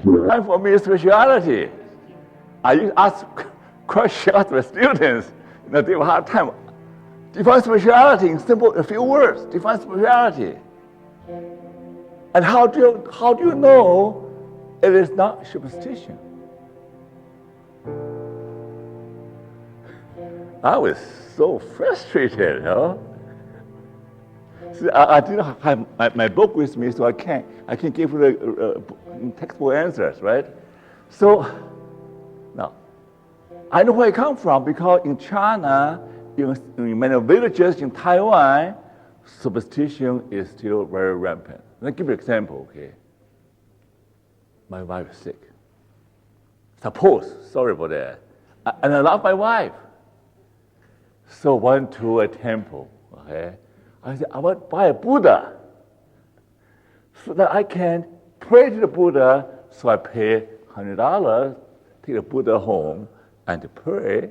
And for me, spirituality. I used to ask questions to the students. They have a hard time. Define spirituality in a few words. Define spirituality. And how do you know it is not superstition? I was so frustrated, See, I didn't have my book with me, so I can't give you the textbook answers, right? So now I know where I come from because in China, in many villages in Taiwan, superstition is still very rampant. Let me give you an example, okay? My wife is sick. Sorry about that. And I love my wife. So went to a temple, okay? I said, I want to buy a Buddha so that I can pray to the Buddha. So I pay $100, take the Buddha home and to pray.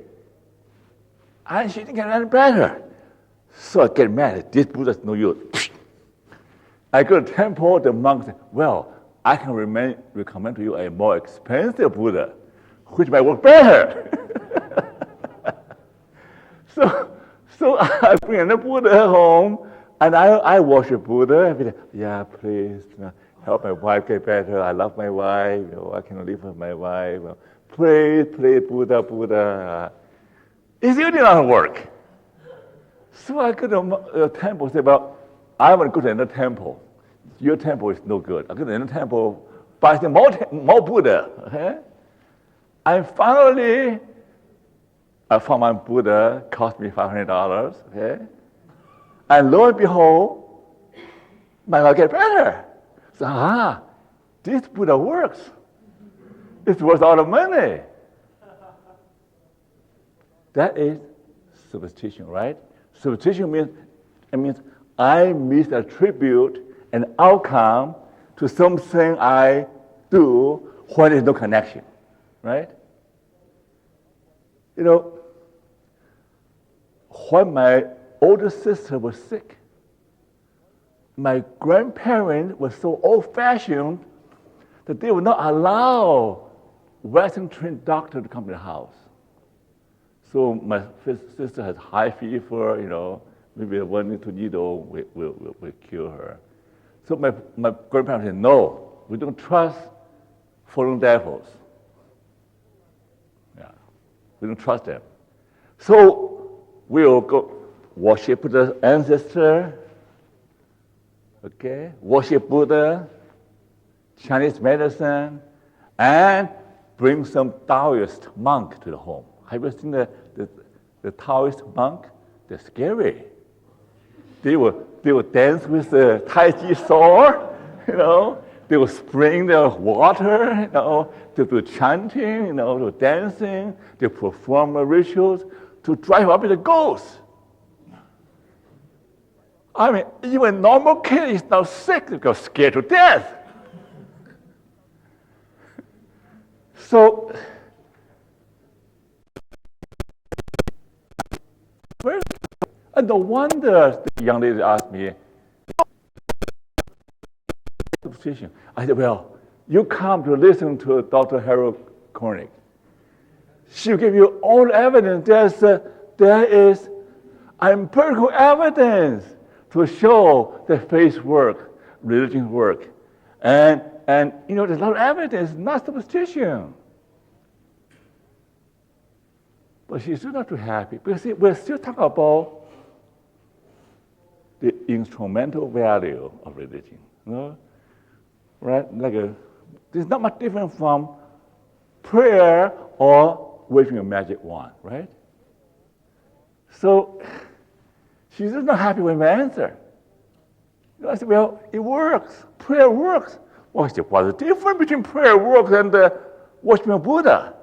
And she didn't get any better. So I get mad. This Buddha is no use. I go to the temple, the monk said, well, I can recommend to you a more expensive Buddha, which might work better. So I bring the Buddha home, and I worship Buddha. I say, yeah, please help my wife get better. I love my wife. I can live with my wife. Please, Buddha, Buddha. It still did not work. So I go to the temple and say, well, I want to go to another temple. Your temple is no good. I go to another temple, buy some more Buddha. Okay? And finally, I found my Buddha, cost me $500, okay? And lo and behold, my life get better. So, this Buddha works. It's worth all the money. That is superstition, right? Superstition means I misattribute an outcome to something I do when there's no connection, right? When my older sister was sick, my grandparents were so old-fashioned that they would not allow Western-trained doctor to come to the house. So my sister has high fever, maybe 1 or 2 needles will cure her. So my grandparents said, no, we don't trust foreign devils. Yeah, we don't trust them. So we'll go worship the ancestor, okay? Worship Buddha, Chinese medicine, and bring some Taoist monk to the home. Have you seen the Taoist monk? They're scary. They will dance with the Tai Chi sword, They will spring the water, to do chanting, to dancing, to perform rituals, to drive up the ghosts. I mean, even normal kid is now sick because scared to death. So, and no wonder the young lady asked me, I said, well, you come to listen to Dr. Harold Koenig. She'll give you all evidence. There is empirical evidence to show that faith work, religion work. And there's a lot of evidence, not superstition. But she's still not too happy because we're still talking about the instrumental value of religion. Right? It's not much different from prayer or waving a magic wand, right? So she's just not happy with my answer. I said, well, it works. Prayer works. Well, I said, what's the difference between prayer works and worshiping Buddha?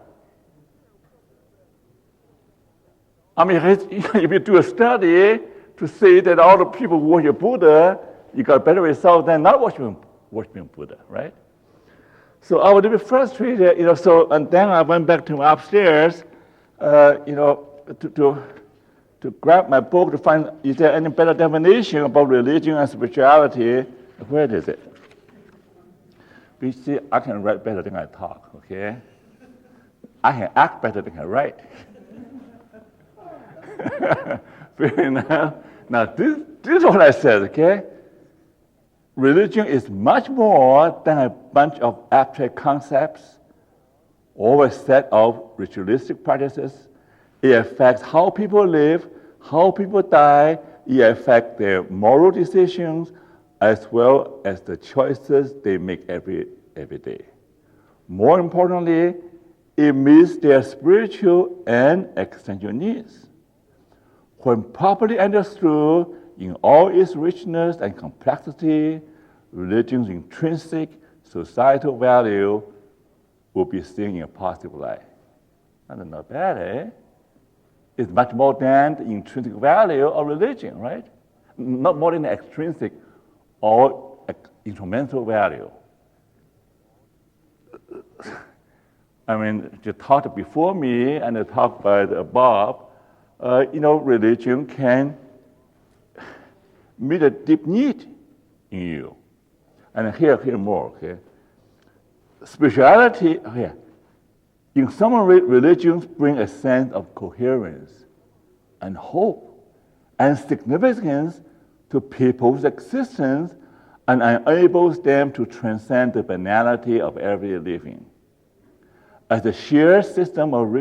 I mean, if you do a study to say that all the people who worship Buddha, you got better results than not worshiping Buddha, right? So I was a bit frustrated, and then I went back to upstairs, to grab my book to find, is there any better definition about religion and spirituality? Where is it? You see, I can write better than I talk, okay? I can act better than I write. Fair enough. Now, this is what I said, okay? Religion is much more than a bunch of abstract concepts or a set of ritualistic practices. It affects how people live, how people die. It affects their moral decisions as well as the choices they make every day. More importantly, it meets their spiritual and existential needs. When properly understood in all its richness and complexity, religion's intrinsic societal value will be seen in a positive light. That's not bad, eh? It's much more than the intrinsic value of religion, right? Not more than the extrinsic or instrumental value. I mean, the talk before me and the talk by Bob, religion can meet a deep need in you. And here more, okay? Spirituality, here. In some religions bring a sense of coherence and hope and significance to people's existence and enables them to transcend the banality of everyday living. As a shared system of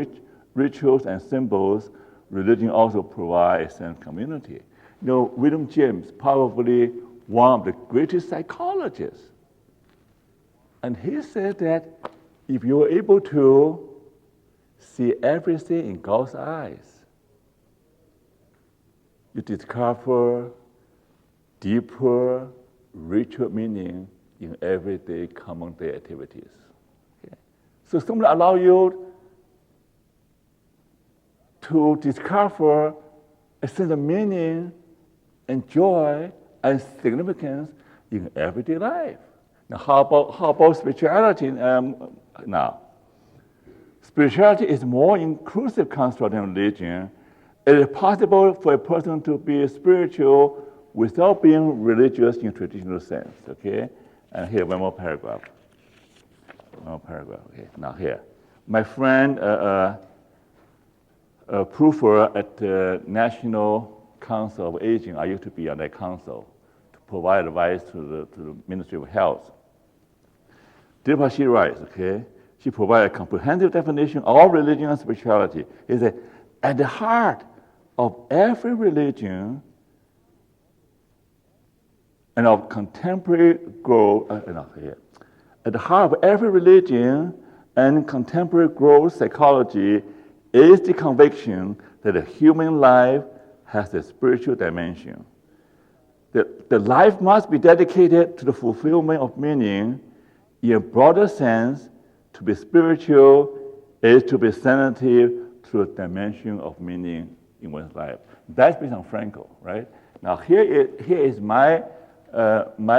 rituals and symbols, religion also provides a sense of community. William James, probably one of the greatest psychologists, and he said that if you're able to see everything in God's eyes, you discover deeper, richer meaning in everyday, common day activities. Okay? So simply allow you to discover a sense of meaning and joy and significance in everyday life. Now, how about spirituality now? Spirituality is more inclusive construct than religion. It is possible for a person to be spiritual without being religious in traditional sense, okay? And here, one more paragraph. Okay. Now here. My friend Prufer at the National Council of Aging, I used to be on that council to provide advice to the Ministry of Health. This is what she writes, okay? She provides a comprehensive definition of religion and spirituality. It says, at the heart of every religion and of contemporary growth, at the heart of every religion and contemporary growth psychology is the conviction that the human life has a spiritual dimension. The life must be dedicated to the fulfillment of meaning. In a broader sense, to be spiritual is to be sensitive to a dimension of meaning in one's life. That's based on Frankl, right? Now here is my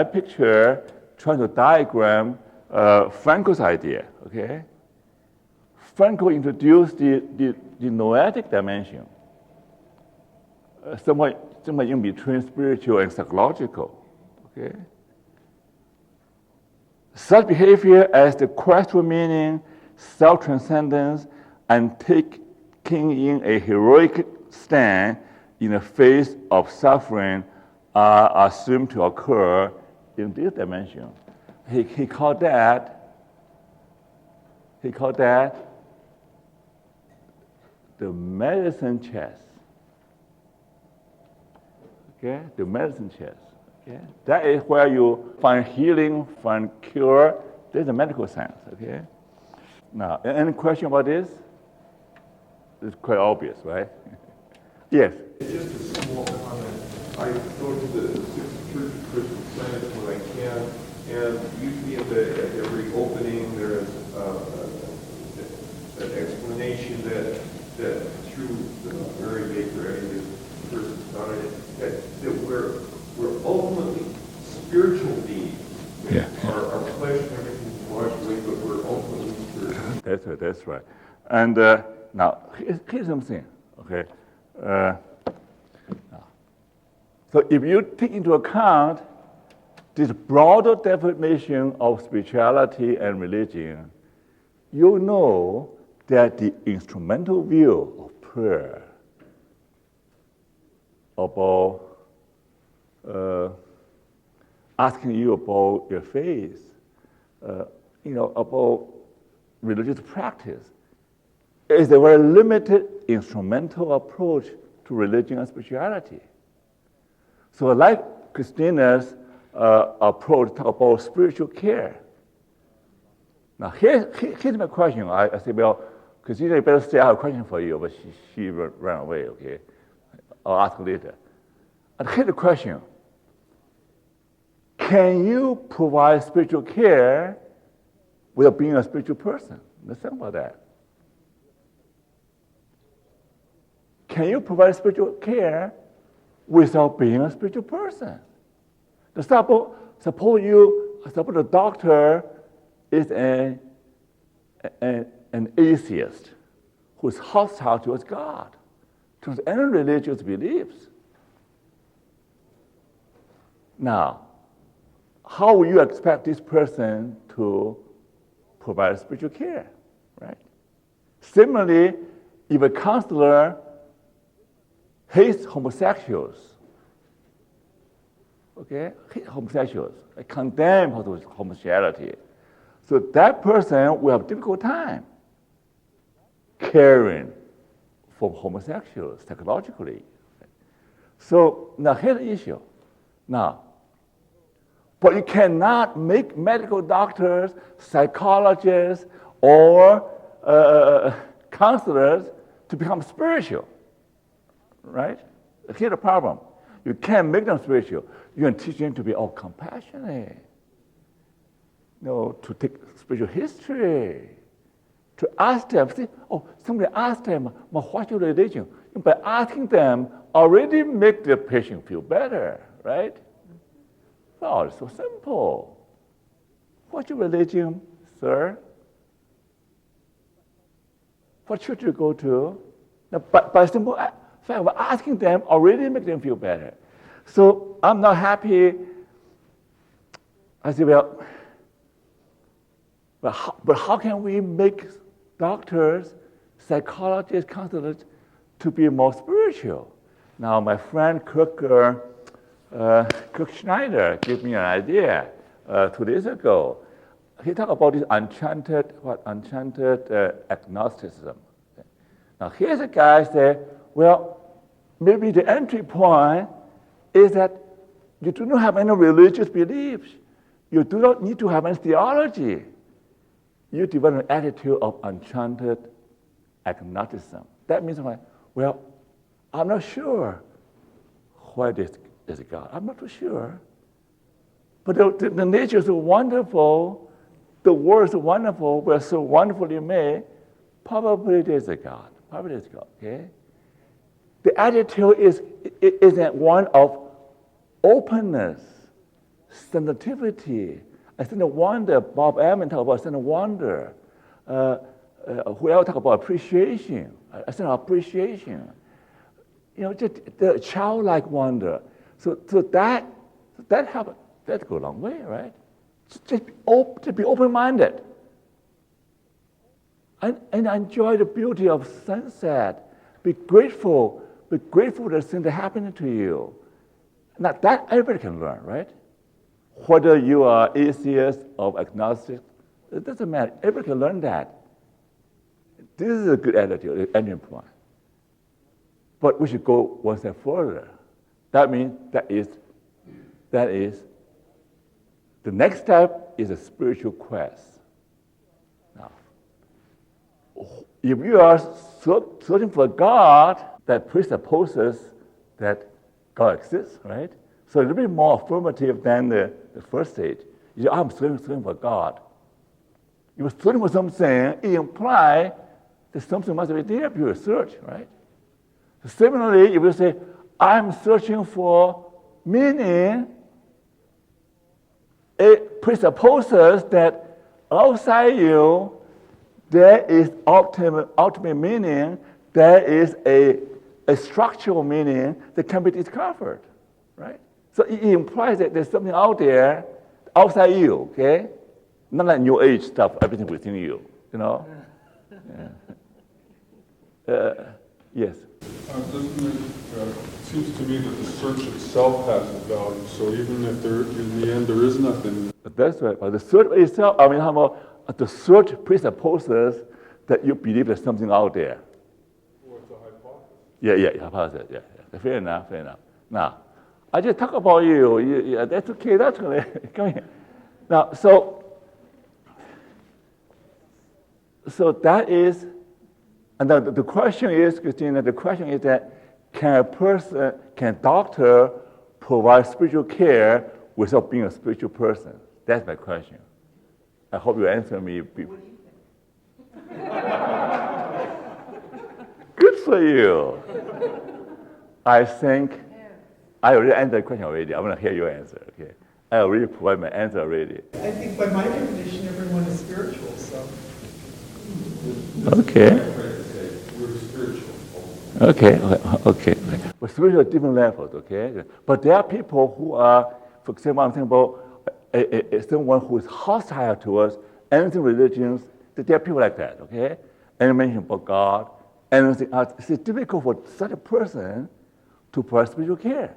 picture trying to diagram Frankl's idea, okay? Frankl introduced the noetic dimension, somewhere in between spiritual and psychological, okay? Such behavior as the quest for meaning, self-transcendence, and taking in a heroic stand in the face of suffering are assumed to occur in this dimension. He called that the medicine chest. Okay, the medicine chest. Okay? That is where you find healing, find cure. There's a medical science, okay? Now, any question about this? It's quite obvious, right? Yes? Just a small comment. I go to the Sixth Church of Christian Science when I can, and usually at every opening there is an explanation that through Mary Baker, this person started it, that we're ultimately spiritual beings. Yeah. Our flesh and everything is washed away, but we're ultimately spiritual. That's right. And now, here's something, okay? So if you take into account this broader definition of spirituality and religion, you know that the instrumental view of prayer about asking you about your faith, about religious practice, is a very limited instrumental approach to religion and spirituality. So like Christina's approach talk about spiritual care. Now here's my question. I say, well, Christina, you better say I have a question for you, but she ran away, okay? I'll ask her later. And here's the question. Can you provide spiritual care without being a spiritual person? Let's think about that. Can you provide spiritual care without being a spiritual person? Suppose the doctor is an atheist who is hostile towards God, towards any religious beliefs. Now, how will you expect this person to provide spiritual care, right? Similarly, if a counselor hates homosexuals, condemn homosexuality, so that person will have a difficult time caring for homosexuals psychologically. So now here's the issue. But you cannot make medical doctors, psychologists, or counselors to become spiritual, right? Here's the problem. You can't make them spiritual. You can teach them to be compassionate, to take spiritual history, to ask them, somebody asked them, what's your religion? By asking them, already make the patient feel better, right? Oh, it's so simple. What's your religion, sir? What church do you go to? Now, by simple fact of asking them already make them feel better. So I'm not happy. I say, but how can we make doctors, psychologists, counselors to be more spiritual? Now, my friend Kirk Schneider gave me an idea 2 days ago. He talked about this enchanted agnosticism. Now, here's a guy say, maybe the entry point is that you do not have any religious beliefs. You do not need to have any theology. You develop an attitude of enchanted agnosticism. That means, I'm not sure why this is God. I'm not too sure. But the nature is so wonderful, the world is so wonderful, we're so wonderfully made, probably there's a God. Probably there's God, okay? The attitude is one of openness, sensitivity, a sense of wonder. Bob Ehrman talked about a sense of wonder. Who else talk about appreciation, a sense of appreciation. Just the childlike wonder. So that happens. That goes a long way, right? Just be open-minded. And enjoy the beauty of sunset. Be grateful for the things that happen to you. Now that everybody can learn, right? Whether you are atheist or agnostic, it doesn't matter. Everybody can learn that. This is a good attitude, ending point. But we should go one step further. That means that is the next step is a spiritual quest. Now, if you are searching for God, that presupposes that God exists, right? So it's a little bit more affirmative than the first stage. You say, I'm searching for God. If you're searching for something, it implies that something must be there if you search, right? So similarly, if you say, I'm searching for meaning, it presupposes that outside you, there is ultimate meaning, there is a structural meaning that can be discovered, right? So it implies that there's something out there, outside you, okay? Not like New Age stuff, everything within you, you know? Yeah. Yes? It seems to me that the search itself has value, so even if in the end there is nothing. That's right. But the search itself, I mean, how about the search presupposes that you believe there's something out there. Well, it's a hypothesis. Yeah, hypothesis, yeah. Fair enough. Now, I just talk about you. Yeah, that's okay, come here. Now, so that is, and the question is, Christina, the question is that can a doctor provide spiritual care without being a spiritual person? That's my question. I hope you answer me. What do you think? Good for you. I think I already answered the question already. I want to hear your answer. Okay, I already provided my answer already. I think by my definition, everyone is spiritual, so. Okay. We're spiritual. Okay. But spiritual at different levels, okay? But there are people who are, for example, I'm thinking about someone who is hostile towards anything religions. There are people like that, okay? And mention about God, anything else. It's difficult for such a person to provide spiritual care.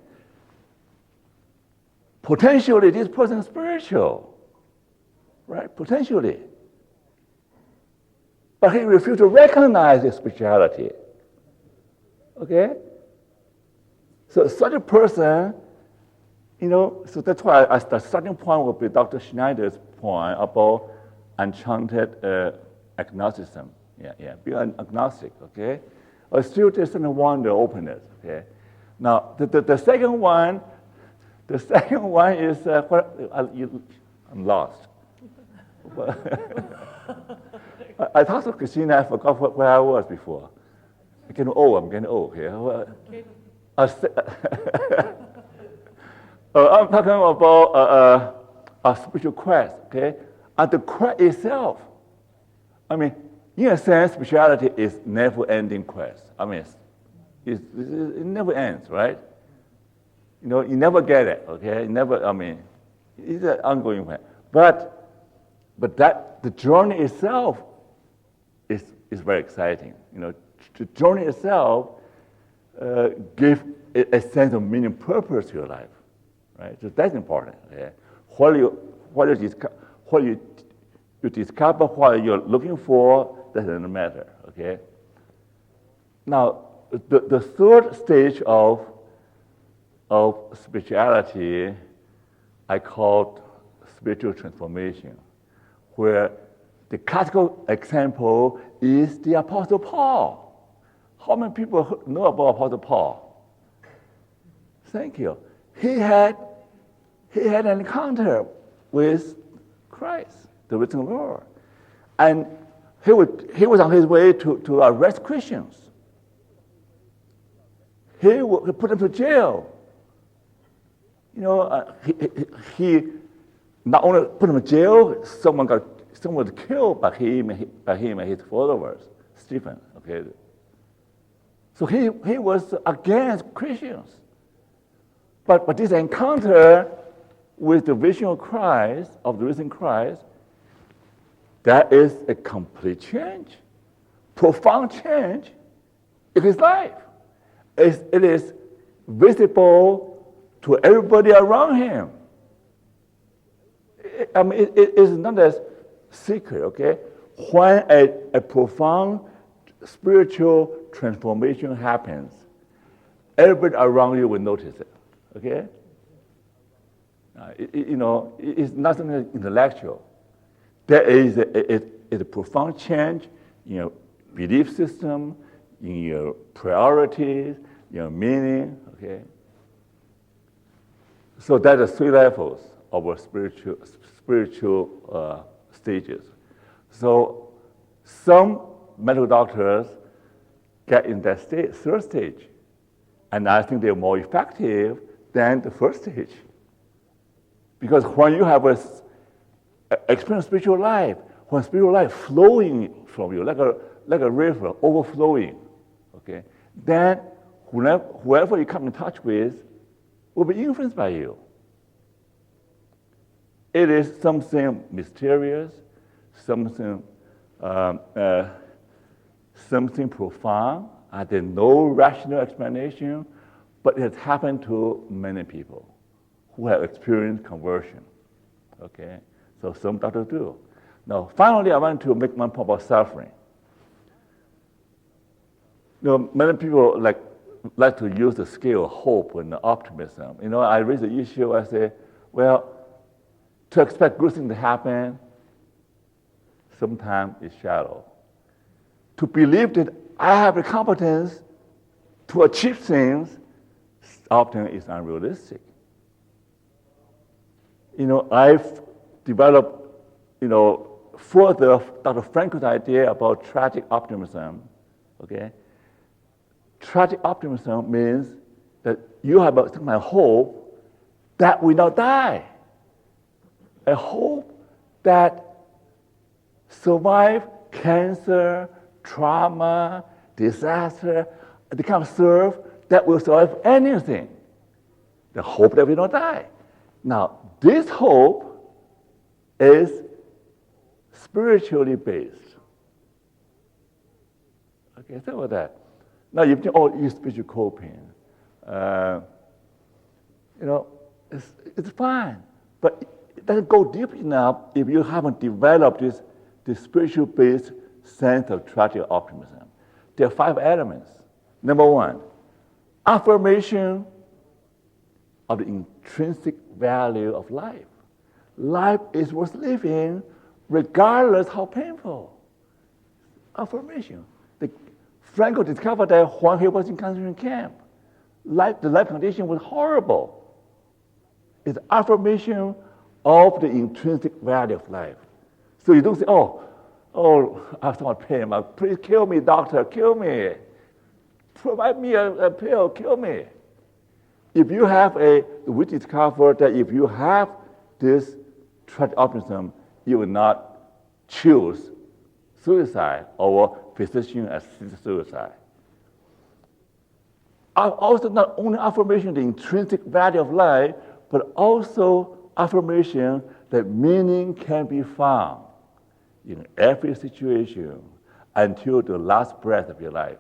Potentially, this person is spiritual, right? Potentially. But he refused to recognize his spirituality. Okay? So such a person, so that's why the starting point would be Dr. Schneider's point about enchanted agnosticism. Yeah, be an agnostic, okay? Or still there's some wonder, openness, okay? Now, the second one is, I'm lost. I talked to Christina, I forgot where I was before. I'm getting old here. I'm talking about a spiritual quest, okay? And the quest itself, I mean, in a sense, spirituality is never-ending quest. I mean, it never ends, right? You never get it, okay? It's an ongoing quest. But that the journey itself is very exciting. The journey itself gives a sense of meaning, purpose to your life, right? So that's important. Okay? What you discover, what you're looking for, doesn't matter. Okay. Now, the third stage of spirituality, I call spiritual transformation, where the classical example is the Apostle Paul. How many people know about Apostle Paul? Thank you. He had an encounter with Christ, the risen Lord. And he was on his way to arrest Christians. He put them to jail. He not only put them in jail, someone was killed by him and his followers, Stephen. Okay. So he was against Christians. But this encounter with the vision of Christ, of the risen Christ, that is a complete change, profound change in his life. It is visible to everybody around him. It is not a secret, okay? When a profound spiritual transformation happens, everybody around you will notice it, okay? It's not something intellectual. There is a profound change in your belief system, in your priorities, your meaning, okay? So that are three levels of our spiritual stages. So some medical doctors get in that third stage, and I think they're more effective than the first stage. Because when you have experience spiritual life, when spiritual life flowing from you like a river overflowing, okay, then whoever you come in touch with, will be influenced by you. It is something mysterious, something something profound. There's no rational explanation, but it has happened to many people who have experienced conversion. Okay, so some doctors do. Now, finally, I want to make one point about suffering. Many people like to use the scale of hope and optimism. I raise the issue. I say, well, to expect good things to happen, sometimes it's shallow. To believe that I have the competence to achieve things often is unrealistic. I've developed, further Dr. Frankl's idea about tragic optimism. Okay, tragic optimism means that you have a hope that we not die, a hope that survive cancer, trauma, disaster, the kind of serve that will survive anything. The hope that we don't die. Now, this hope is spiritually based. Okay, think about that. Now you think, it's spiritual coping. It's fine, but it doesn't go deep enough if you haven't developed this spiritual-based sense of tragic optimism. There are 5 elements. Number 1, affirmation of the intrinsic value of life. Life is worth living regardless how painful. Affirmation. Frankl discovered that when he was in concentration camp, the life condition was horrible. It's affirmation of the intrinsic value of life. So you don't say, I have so much pain. Please kill me, doctor, kill me. Provide me a pill, kill me. If you have we discovered that if you have this tragic optimism, you will not choose suicide or physician-assisted suicide. Also, not only affirmation of the intrinsic value of life, but also affirmation that meaning can be found in every situation until the last breath of your life.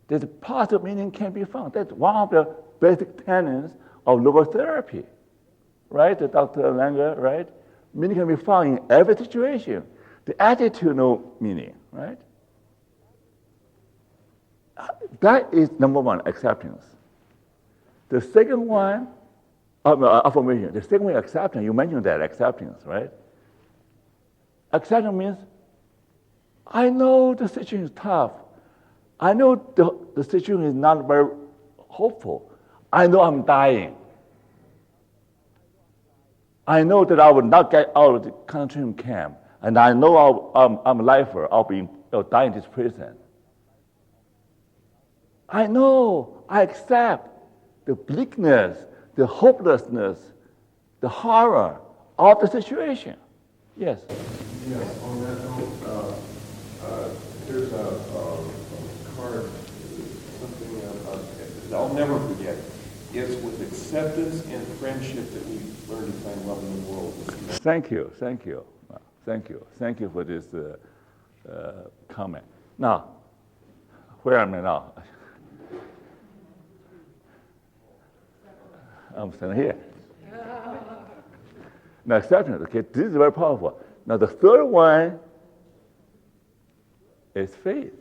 There's a positive meaning can be found. That's one of the basic tenets of logotherapy, right? Dr. Langer, right? Meaning can be found in every situation. The attitudinal meaning, right? That is number 1, acceptance. The second one, affirmation. The second one, acceptance. You mentioned that, acceptance, right? Acceptance means, I know the situation is tough. I know the situation is not very hopeful. I know I'm dying. I know that I will not get out of the concentration camp. And I know I'm a lifer. I'll be die in this prison. I know, I accept the bleakness, the hopelessness, the horror of the situation. Yes? Yes, on that note, there's a card, something that I'll never forget. It's with acceptance and friendship that we learn to find love in the world. Thank you for this comment. Now, where am I now? I'm standing here. Now, acceptance, okay, this is very powerful. Now, the third one is faith.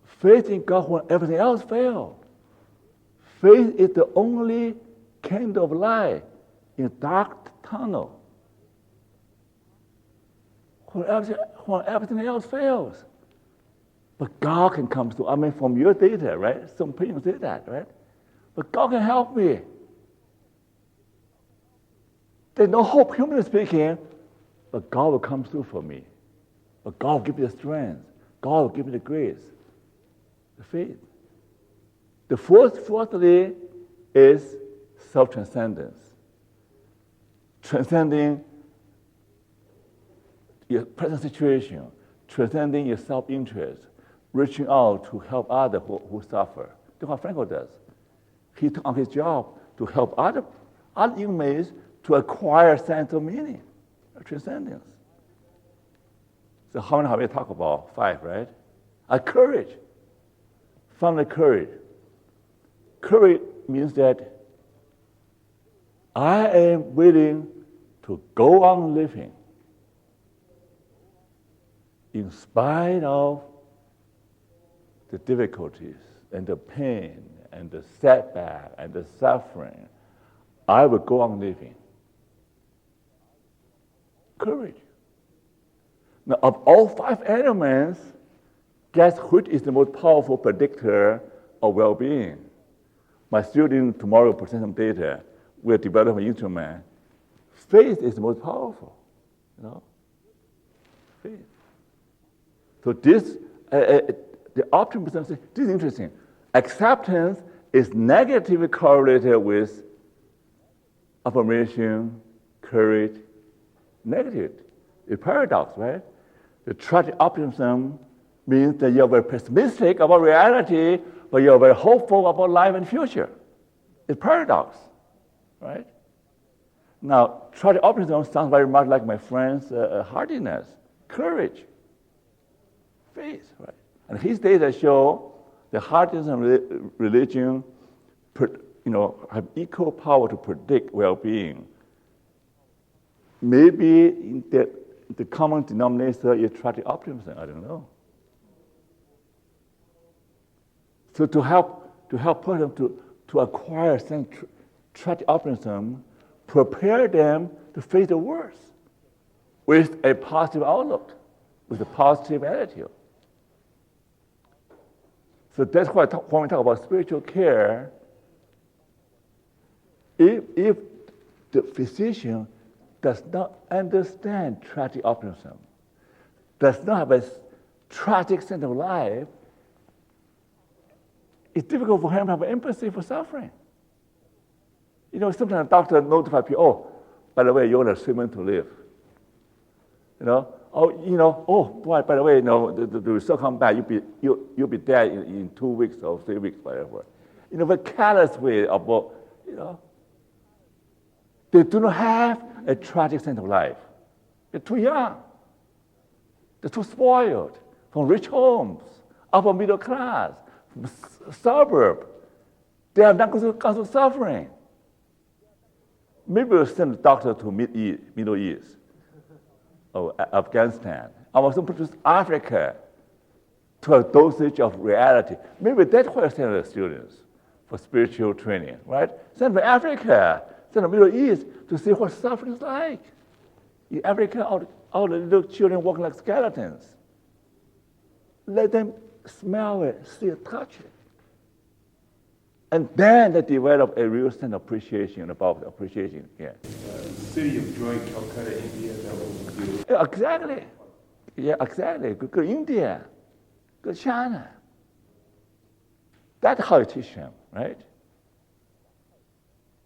Faith in God when everything else failed. Faith is the only candle of light in a dark tunnel. When everything else fails. But God can come through. I mean, from your data, right? Some people say that, right? But God can help me. There's no hope, humanly speaking, but God will come through for me. But God will give me the strength. God will give me the grace, the faith. The fourthly, is self-transcendence. Transcending your present situation, transcending your self-interest, reaching out to help others who suffer. That's what Frankel does. He took on his job to help other inmates to acquire sense of meaning, transcendence. So how many have we talked about? 5, right? Courage. Finally, courage. Courage means that I am willing to go on living in spite of the difficulties and the pain and the setback and the suffering. I will go on living. Courage. Now, of all 5 elements, guess which is the most powerful predictor of well-being? My student tomorrow present some data. We'll develop an instrument. Faith is the most powerful. Faith. So this, the optimism, this is interesting. Acceptance is negatively correlated with affirmation, courage, negative. It's a paradox, right? The tragic optimism means that you're very pessimistic about reality, but you're very hopeful about life and future. It's a paradox, right? Now, tragic optimism sounds very much like my friend's hardiness, courage, faith, right? And his data show the hardiness and religion, have equal power to predict well-being. Maybe the common denominator is tragic optimism. I don't know. So to help person to acquire some tragic optimism, prepare them to face the worst with a positive outlook, with a positive attitude. So that's why when we talk about spiritual care, if the physician does not understand tragic optimism, does not have a tragic sense of life, it's difficult for him to have empathy for suffering. Sometimes a doctor notifies people, oh, by the way, you're on a treatment to live. Oh, boy, by the way, the result come back, you'll be dead in 2 weeks or 3 weeks, whatever. Very careless way about, they do not have a tragic sense of life. They're too young. They're too spoiled from rich homes, upper middle class, from suburb. They are not going to suffering. Maybe we'll send a doctor to Middle East or Afghanistan. I was going to produce Africa to a dosage of reality. Maybe that's why I send the students for spiritual training, right? Send to Africa, send to Middle East to see what suffering is like. In Africa, all the little children walking like skeletons. Let them smell it, see it, touch it. And then they develop a real sense of appreciation about appreciation. Yeah. City of Joy, Calcutta, India, that was beautiful. Yeah, exactly. Yeah, exactly. Go to India, go to China. That's how you teach them, right?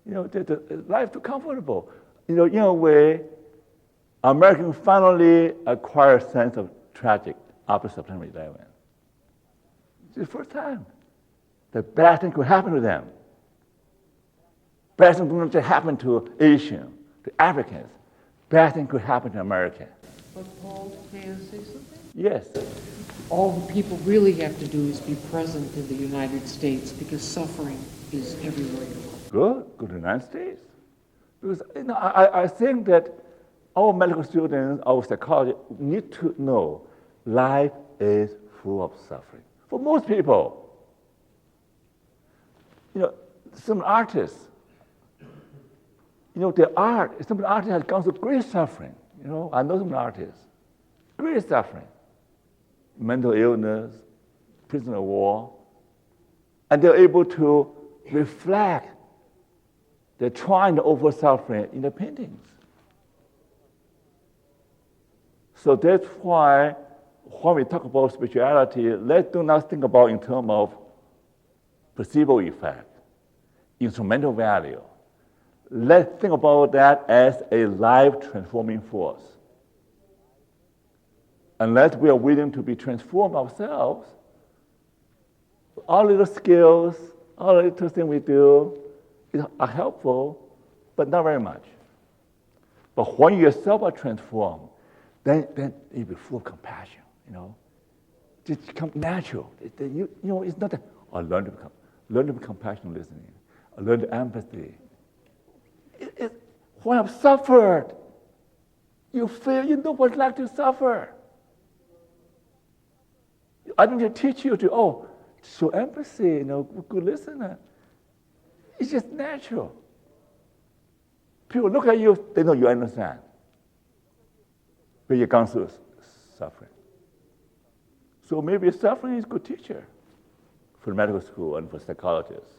The life too comfortable. In a way, Americans finally acquire a sense of tragic after September 11. It's the first time. The bad thing could happen to them. Bad thing could not just happen to Asians, to Africans. Bad thing could happen to Americans. But Paul, may I say something? Yes. All people really have to do is be present in the United States because suffering is everywhere you look. Go to the United States. Because I think that our medical students, our psychologists need to know life is full of suffering. For most people, some artists, some artists have gone through great suffering. I know some artists, great suffering, mental illness, prisoner of war, and they're able to reflect their trying to over suffering in the paintings. So that's why when we talk about spirituality, let's do not think about in terms of placebo effect, instrumental value. Let's think about that as a life-transforming force. Unless we are willing to be transformed ourselves, All little skills, all the little things we do are helpful, but not very much. But when you yourself are transformed, then you'll be full of compassion, Just become natural. It's not that, learn to be compassionate listening, learn to empathy. When I've suffered, you feel you know what it's like to suffer. I didn't teach you to, show empathy, good listener. It's just natural. People look at you, they know you understand. But you've gone through suffering. So maybe suffering is a good teacher for medical school and for psychologists.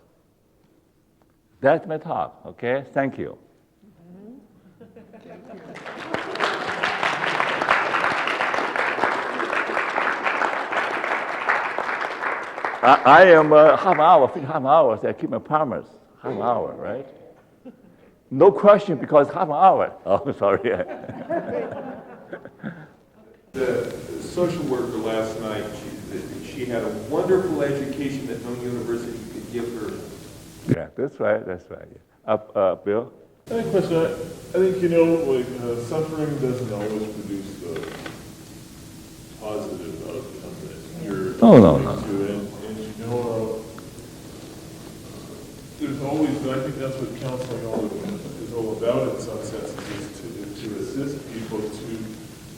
That's my talk, okay? Thank you. I am half an hour, so I keep my promise. Half an hour, right? No question because half an hour. Oh, sorry. The social worker last night, she had a wonderful education that no university could give her. Yeah, that's right. Yeah. Bill? I have a question. I think, suffering doesn't always produce the positive outcome that you're No. to. And there's always, I think that's what counseling is all about in some senses, is to assist people to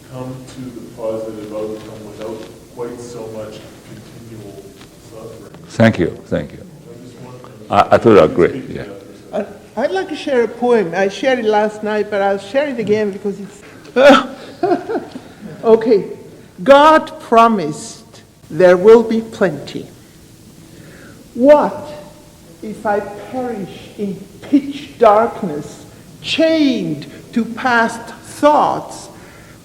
come to the positive outcome without quite so much continual suffering. Thank you. I totally agree. Yeah. I'd like to share a poem. I shared it last night, but I'll share it again because it's... Okay. God promised there will be plenty. What if I perish in pitch darkness, chained to past thoughts,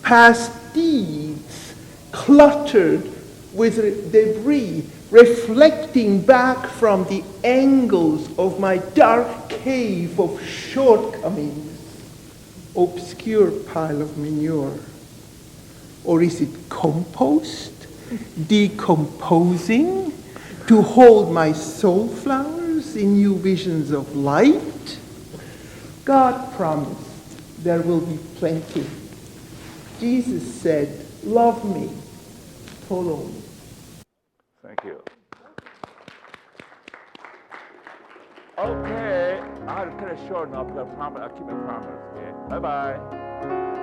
past deeds, cluttered with debris, reflecting back from the angles of my dark cave of shortcomings, obscure pile of manure? Or is it compost, decomposing, to hold my soul flowers in new visions of light? God promised there will be plenty. Jesus said, love me, follow me. Thank you. Okay, I have to cut it short now, but I keep my promise. Okay, bye-bye.